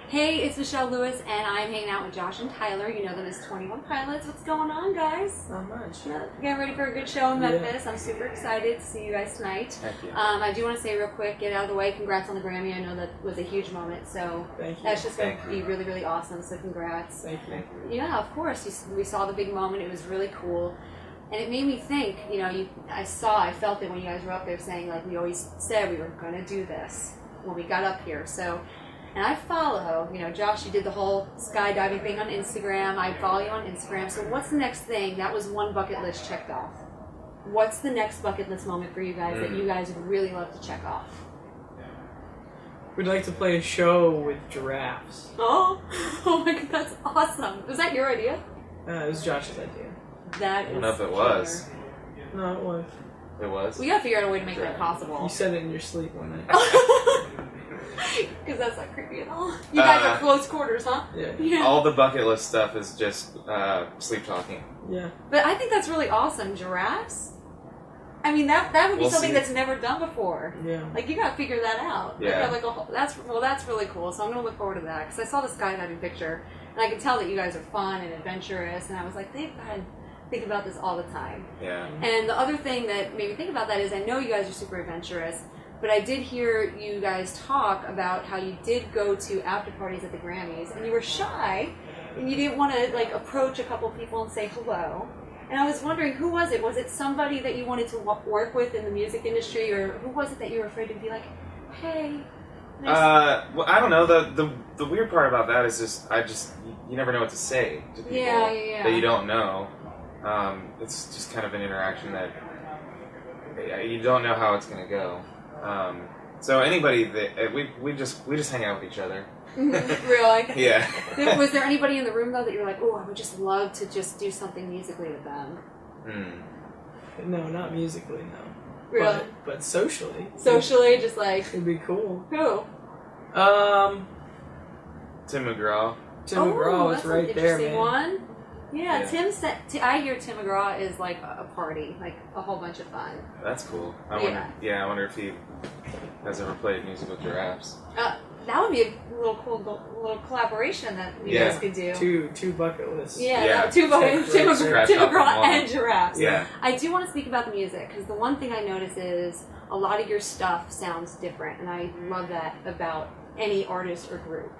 Hey, it's Michelle Lewis, and I'm hanging out with Josh and Tyler. You know them as 21 Pilots. What's going on, guys? Not much. Getting ready for a good show in Memphis. I'm super excited to see you guys tonight. Thank you. I do want to say real quick, get out of the way, congrats on the Grammy. I know that was a huge moment, so Thank you. that's just going to be really, really awesome, so congrats. Thank you. Yeah, of course. We saw the big moment. It was really cool. And it made me think, I felt it when you guys were up there saying, like, we always said we were going to do this when we got up here. So, and I follow, Josh, you did the whole skydiving thing on Instagram. I follow you on Instagram. So what's the next thing? That was one bucket list checked off. What's the next bucket list moment for you guys that you guys would really love to check off? We'd like to play a show with giraffes. Oh my God, that's awesome. Was that your idea? It was Josh's idea. That I don't know if it was. No, it was. It was? We gotta figure out a way to make that possible. You said it in your sleep one night. Because that's not creepy at all. You guys are close quarters, huh? Yeah. All the bucket list stuff is just sleep talking. Yeah. But I think that's really awesome. Giraffes? I mean, that would be something that's never done before. Yeah. Like, you gotta figure that out. Yeah. That's really cool. So I'm gonna look forward to that. Because I saw the skydiving picture, and I could tell that you guys are fun and adventurous, and I was like, they've got to think about this all the time. Yeah. And the other thing that made me think about that is I know you guys are super adventurous, but I did hear you guys talk about how you did go to after parties at the Grammys, and you were shy, and you didn't want to like approach a couple people and say hello. And I was wondering, who was it? Was it somebody that you wanted to work with in the music industry, or who was it that you were afraid to be like, hey? Well, I don't know. The weird part about that is you never know what to say to people that you don't know. It's just kind of an interaction that you don't know how it's going to go. So anybody that we just hang out with each other. Really? Yeah. Was there anybody in the room though that you were like, oh, I would just love to just do something musically with them? No, not musically, no. Really? But socially. Socially, just like. It'd be cool. Who? Tim McGraw. Tim McGraw is right there, man. One. Yeah, Tim said. I hear Tim McGraw is like a party, like a whole bunch of fun. That's cool. I wonder if he has ever played music with giraffes. That would be a little cool little collaboration that you guys could do. Two bucket lists. Yeah. Two bucket Tim McGraw and giraffes. Yeah. I do want to speak about the music because the one thing I notice is a lot of your stuff sounds different, and I love that about any artist or group.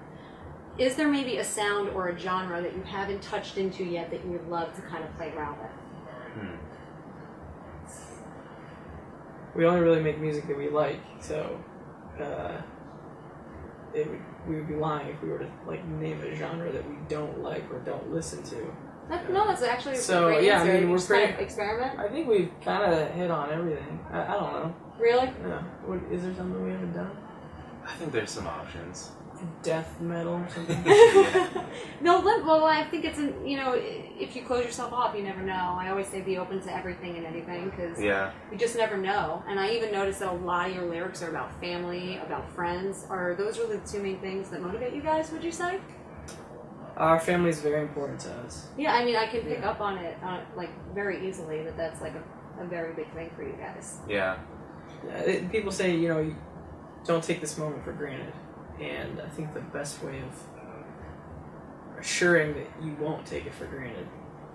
Is there maybe a sound or a genre that you haven't touched into yet that you would love to kind of play around with? We only really make music that we like, so we would be lying if we were to like name a genre that we don't like or don't listen to. No, that's actually a great answer. I mean, we're pretty kind of experiment. I think we've kind of hit on everything. I don't know. Really? Yeah. Is there something we haven't done? I think there's some options. Death metal or something? No, well, I think it's, if you close yourself off, you never know. I always say be open to everything and anything, because you just never know. And I even noticed that a lot of your lyrics are about family, about friends. Are those really the two main things that motivate you guys, would you say? Our family is very important to us. Yeah, I mean, I can pick up on it, like, very easily, that's, like, a very big thing for you guys. Yeah. People say, don't take this moment for granted. And I think the best way of assuring that you won't take it for granted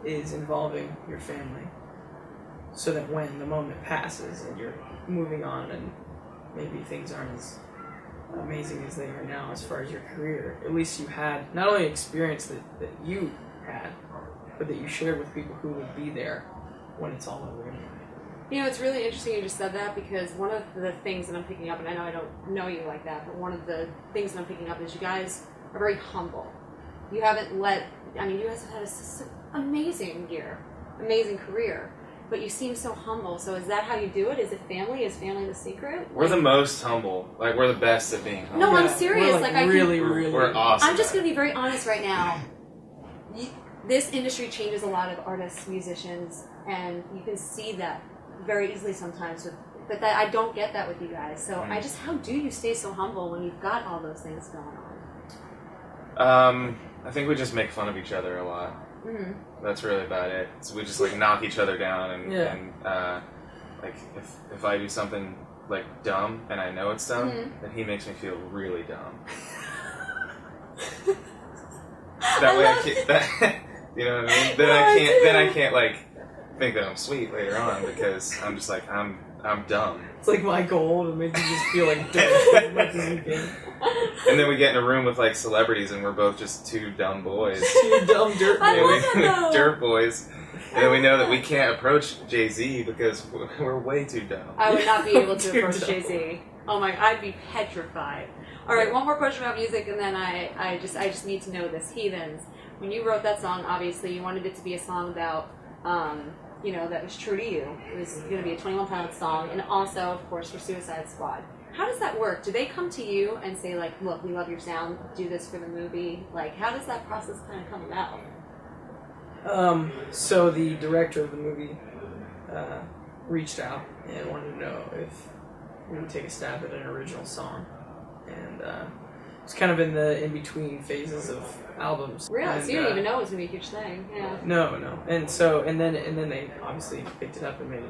is involving your family. So that when the moment passes and you're moving on and maybe things aren't as amazing as they are now as far as your career, at least you had not only experience that you had, but that you shared with people who would be there when it's all over anyway. It's really interesting you just said that, because one of the things that I'm picking up, and I know I don't know you like that, but one of the things that I'm picking up is you guys are very humble. You haven't you guys have had an amazing year, amazing career, but you seem so humble. So is that how you do it? Is it family? Is family the secret? We're the most humble. Like, we're the best at being humble. No, I'm serious. We're really we're awesome. I'm just going to be very honest right now. This industry changes a lot of artists, musicians, and you can see that very easily sometimes, but I don't get that with you guys. So how do you stay so humble when you've got all those things going on? I think we just make fun of each other a lot. That's really about it. So we just like knock each other down, and like if I do something like dumb and I know it's dumb, then he makes me feel really dumb. That way I can't. That, you know what I mean? Then I can't like think that I'm sweet later on because I'm just like I'm dumb. It's like my goal to make you just feel like dirt as much as you can. And then we get in a room with like celebrities, and we're both just two dumb boys. Two dumb dirt boys. I love that, though. Dirt boys. And then we know that we can't approach Jay-Z because we're way too dumb. I would not be able to Too approach dumb. Jay-Z. Oh my, I'd be petrified. All right, one more question about music, and then I just need to know this. Heathens. When you wrote that song, obviously you wanted it to be a song about, you know, that was true to you. It was going to be a 21 Pilots song, and also, of course, for Suicide Squad. How does that work? Do they come to you and say, like, look, we love your sound, do this for the movie? Like, how does that process kind of come about? So the director of the movie reached out and wanted to know if we would take a stab at an original song, and it's kind of in the in-between phases of albums. Really? And, So you didn't even know it was going to be a huge thing. Yeah. No. And then they obviously picked it up and made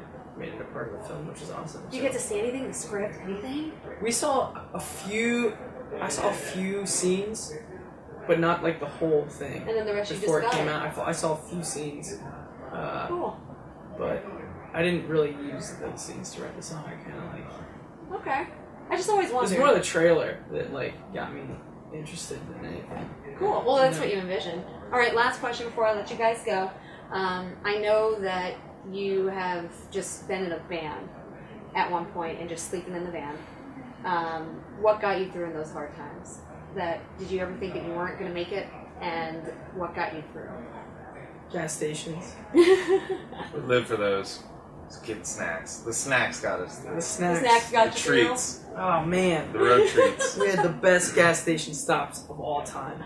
it a part of the film, which is awesome. Do you get to see anything, the script, anything? We saw a few. I saw a few scenes, but not like the whole thing. And then the rest before you just it came got out. I saw a few scenes, Cool. but I didn't really use those scenes to write the song. I kind of like. Okay. I just always It wondered. was more the trailer that like got me interested in anything. Cool. Well, that's No. what you envisioned. All right, last question before I let you guys go. I know that you have just been in a van at one point and just sleeping in the van. What got you through in those hard times? Did you ever think that you weren't going to make it? And what got you through? Gas stations. We live for those. Just get snacks. The snacks got us through. The snacks. Snacks got The you through? treats. Oh man. The road treats. We had the best gas station stops of all time.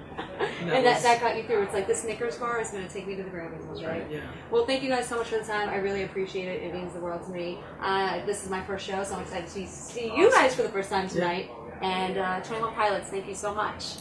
And that got you through. It's like the Snickers bar is going to take me to the Grammys, right? Yeah. Well, thank you guys so much for the time. I really appreciate it. It means the world to me. This is my first show, so I'm excited to see you guys for the first time tonight. And 21 Pilots, thank you so much.